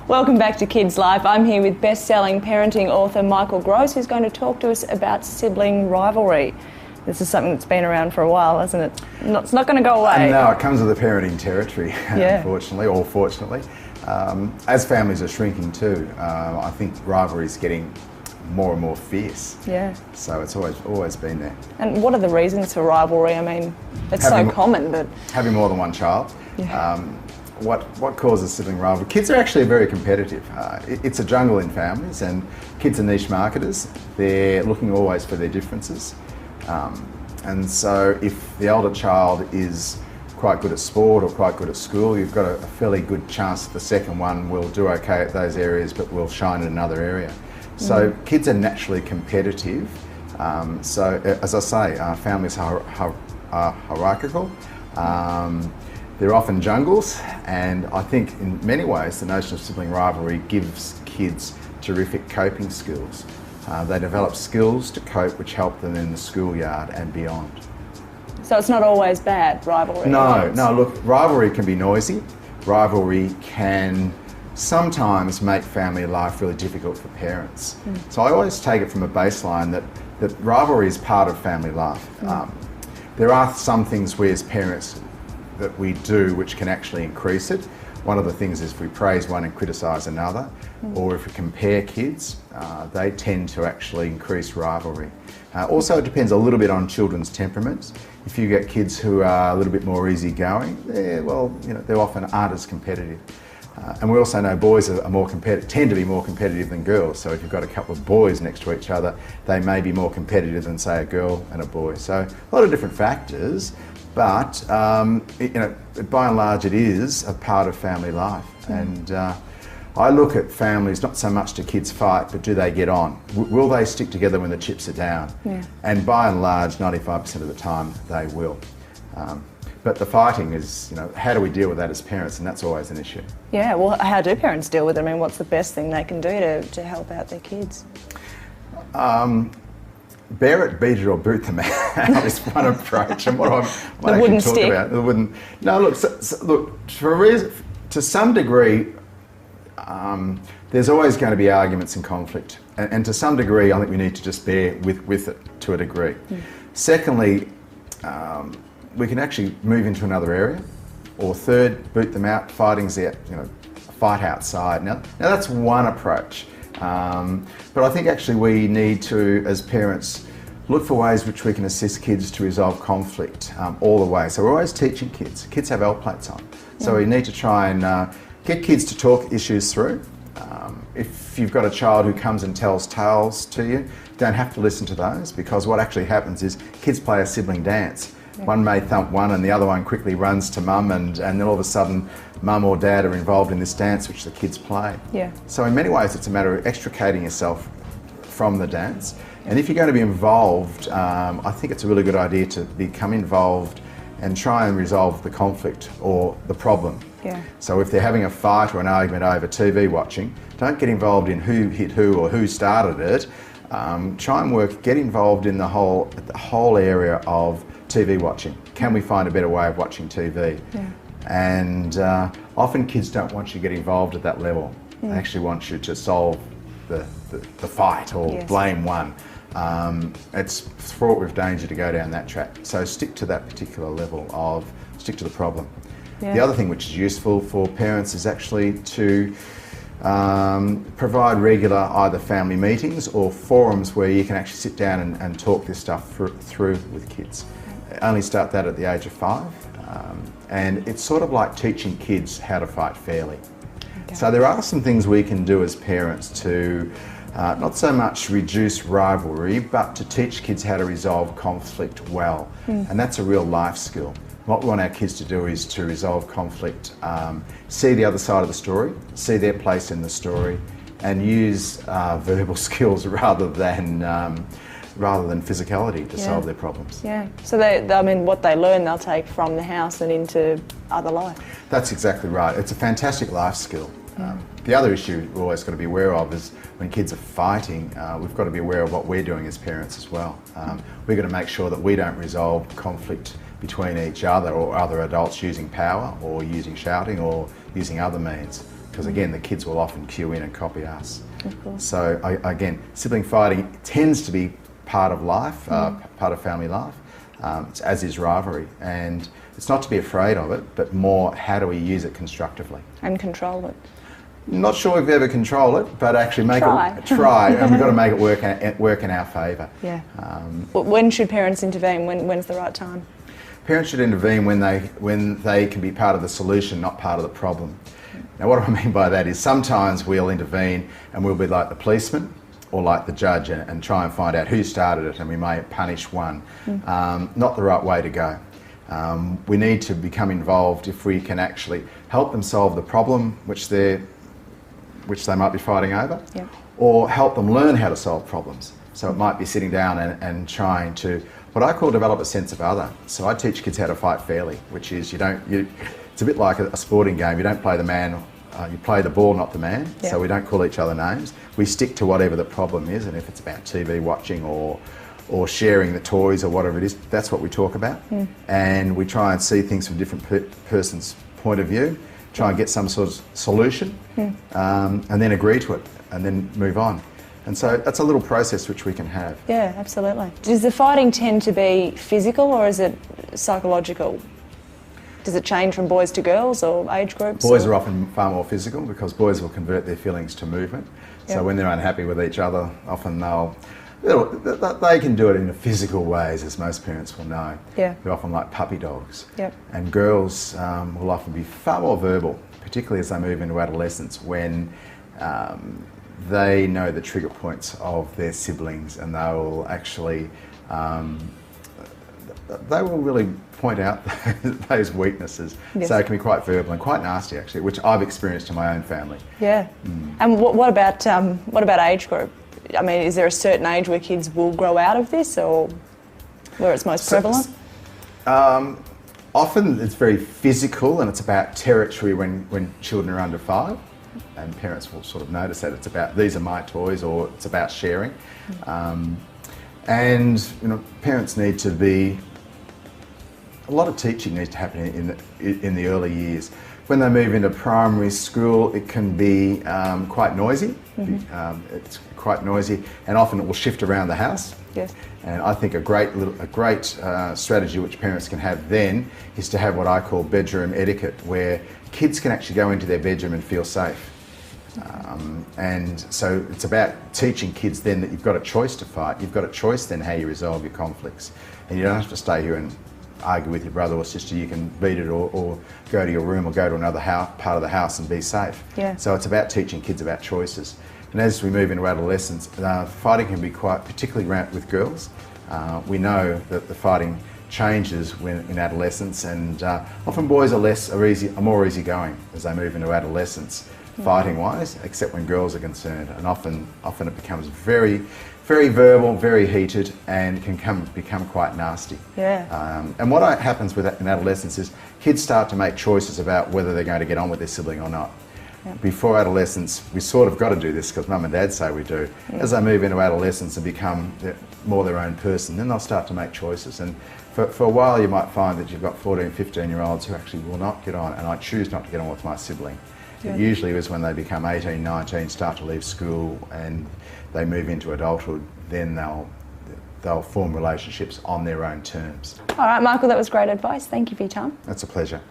Welcome back to Kids Life. I'm here with best-selling parenting author Michael Gross, who's going to talk to us about sibling rivalry. This is something that's been around for a while, hasn't it? It's not going to go away. No, it comes with the parenting territory, unfortunately, or fortunately. As families are shrinking too, I think rivalry is getting more and more fierce. Yeah. So it's always been there. And what are the reasons for rivalry? I mean, it's so common, but... Having more than one child. Yeah. What causes sibling rivalry? Kids are actually very competitive. It's a jungle in families, and kids are niche marketers. They're looking always for their differences. And so if the older child is quite good at sport or quite good at school, you've got a fairly good chance that the second one will do okay at those areas but will shine in another area. So kids are naturally competitive. So as I say, families are hierarchical. They're often jungles, and I think in many ways the notion of sibling rivalry gives kids terrific coping skills. They develop skills to cope which help them in the schoolyard and beyond. So it's not always bad, rivalry? No, look, rivalry can be noisy. Rivalry can sometimes make family life really difficult for parents. So I always take it from a baseline that rivalry is part of family life. There are some things we as parents that we do which can actually increase it. One of the things is if we praise one and criticise another, or if we compare kids, they tend to actually increase rivalry. Also, it depends a little bit on children's temperaments. If you get kids who are a little bit more easygoing, they often aren't as competitive. And we also know boys are more tend to be more competitive than girls. So if you've got a couple of boys next to each other, they may be more competitive than, say, a girl and a boy. So a lot of different factors. But by and large, it is a part of family life. And I look at families not so much do kids fight, but do they get on? Will they stick together when the chips are down? Yeah. And by and large, 95% of the time, they will. But the fighting is, how do we deal with that as parents? And that's always an issue. Yeah, well, how do parents deal with it? I mean, what's the best thing they can do to help out their kids? Bear it, beat it, or boot them out is one approach. And what I actually talk about, the wooden. No, look, look. To some degree, there's always going to be arguments and conflict, and to some degree, I think we need to just bear with it to a degree. Secondly, we can actually move into another area, or third, boot them out. Fighting's out, fight outside. Now that's one approach. But I think actually we need to, as parents, look for ways which we can assist kids to resolve conflict all the way. So we're always teaching kids. Kids have L plates on. So we need to try and get kids to talk issues through. If you've got a child who comes and tells tales to you, you don't have to listen to those, because what actually happens is kids play a sibling dance. One may thump one and the other one quickly runs to mum, and then all of a sudden mum or dad are involved in this dance which the kids play. Yeah. So in many ways it's a matter of extricating yourself from the dance. And if you're going to be involved, I think it's a really good idea to become involved and try and resolve the conflict or the problem. Yeah. So if they're having a fight or an argument over TV watching, don't get involved in who hit who or who started it. Try and get involved in the whole area of TV watching. Can we find a better way of watching TV? Yeah. And often kids don't want you to get involved at that level. They actually want you to solve the fight or blame one. It's fraught with danger to go down that track. So stick to that particular level stick to the problem. Yeah. The other thing which is useful for parents is actually to provide regular either family meetings or forums where you can actually sit down and talk this stuff through with kids. Only start that at the age of 5, and it's sort of like teaching kids how to fight fairly. Okay. So there are some things we can do as parents to not so much reduce rivalry, but to teach kids how to resolve conflict well. And that's a real life skill. What we want our kids to do is to resolve conflict, see the other side of the story, see their place in the story, and use verbal skills rather than physicality to solve their problems. Yeah. So what they learn, they'll take from the house and into other life. That's exactly right. It's a fantastic life skill. The other issue we've always got to be aware of is when kids are fighting, we've got to be aware of what we're doing as parents as well. We've got to make sure that we don't resolve conflict between each other or other adults using power or using shouting or using other means. because again, the kids will often cue in and copy us. Of course. So again, sibling fighting tends to be part of life, part of family life, as is rivalry. And it's not to be afraid of it, but more how do we use it constructively. And control it. Not sure we've ever control it, but actually make it try, and we've got to make it work in our favour. Yeah. When should parents intervene? When's the right time? Parents should intervene when they can be part of the solution, not part of the problem. Now, what I mean by that is sometimes we'll intervene and we'll be like the policeman or like the judge and try and find out who started it, and we may punish one. Not the right way to go. We need to become involved if we can actually help them solve the problem which they might be fighting over, or help them learn how to solve problems. So it might be sitting down and trying to, what I call, develop a sense of other. So I teach kids how to fight fairly, which is it's a bit like a sporting game. You don't play the man, you play the ball, not the man. So we don't call each other names. We stick to whatever the problem is, and if it's about TV watching or sharing the toys or whatever it is, that's what we talk about. And we try and see things from a different person's point of view, try and get some sort of solution, and then agree to it, and then move on. And so that's a little process which we can have. Yeah, absolutely. Does the fighting tend to be physical, or is it psychological? Does it change from boys to girls or age groups? Boys are often far more physical, because boys will convert their feelings to movement. So when they're unhappy with each other, often they can do it in physical ways, as most parents will know. They're often like puppy dogs. And girls will often be far more verbal, particularly as they move into adolescence, when they know the trigger points of their siblings, and they will actually they will really point out those weaknesses. So it can be quite verbal and quite nasty, actually, which I've experienced in my own family. And what about age group? I mean, is there a certain age where kids will grow out of this, or where it's most prevalent? Often it's very physical, and it's about territory when children are under 5, and parents will sort of notice that it's about, these are my toys, or it's about sharing. And parents need to be, a lot of teaching needs to happen in the early years. When they move into primary school, it can be quite noisy. It's quite noisy, and often it will shift around the house. And I think a great strategy which parents can have then is to have what I call bedroom etiquette, where kids can actually go into their bedroom and feel safe. And so it's about teaching kids then that you've got a choice to fight. You've got a choice then how you resolve your conflicts, and you don't have to stay here and argue with your brother or sister. You can beat it, or go to your room, or go to another part of the house and be safe. So it's about teaching kids about choices. And as we move into adolescence, fighting can be quite, particularly with girls. We know that the fighting changes in adolescence, and often boys are more easygoing as they move into adolescence, fighting-wise, except when girls are concerned. And often it becomes very, very verbal, very heated, and can become quite nasty. And what happens in adolescence is kids start to make choices about whether they're going to get on with their sibling or not. Before adolescence, we sort of got to do this because mum and dad say we do. As they move into adolescence and become more their own person, then they'll start to make choices. And for a while you might find that you've got 14, 15-year-olds who actually will not get on, and I choose not to get on with my sibling. It usually is when they become 18, 19, start to leave school, and they move into adulthood, then they'll form relationships on their own terms. All right, Michael, that was great advice. Thank you for your time. That's a pleasure.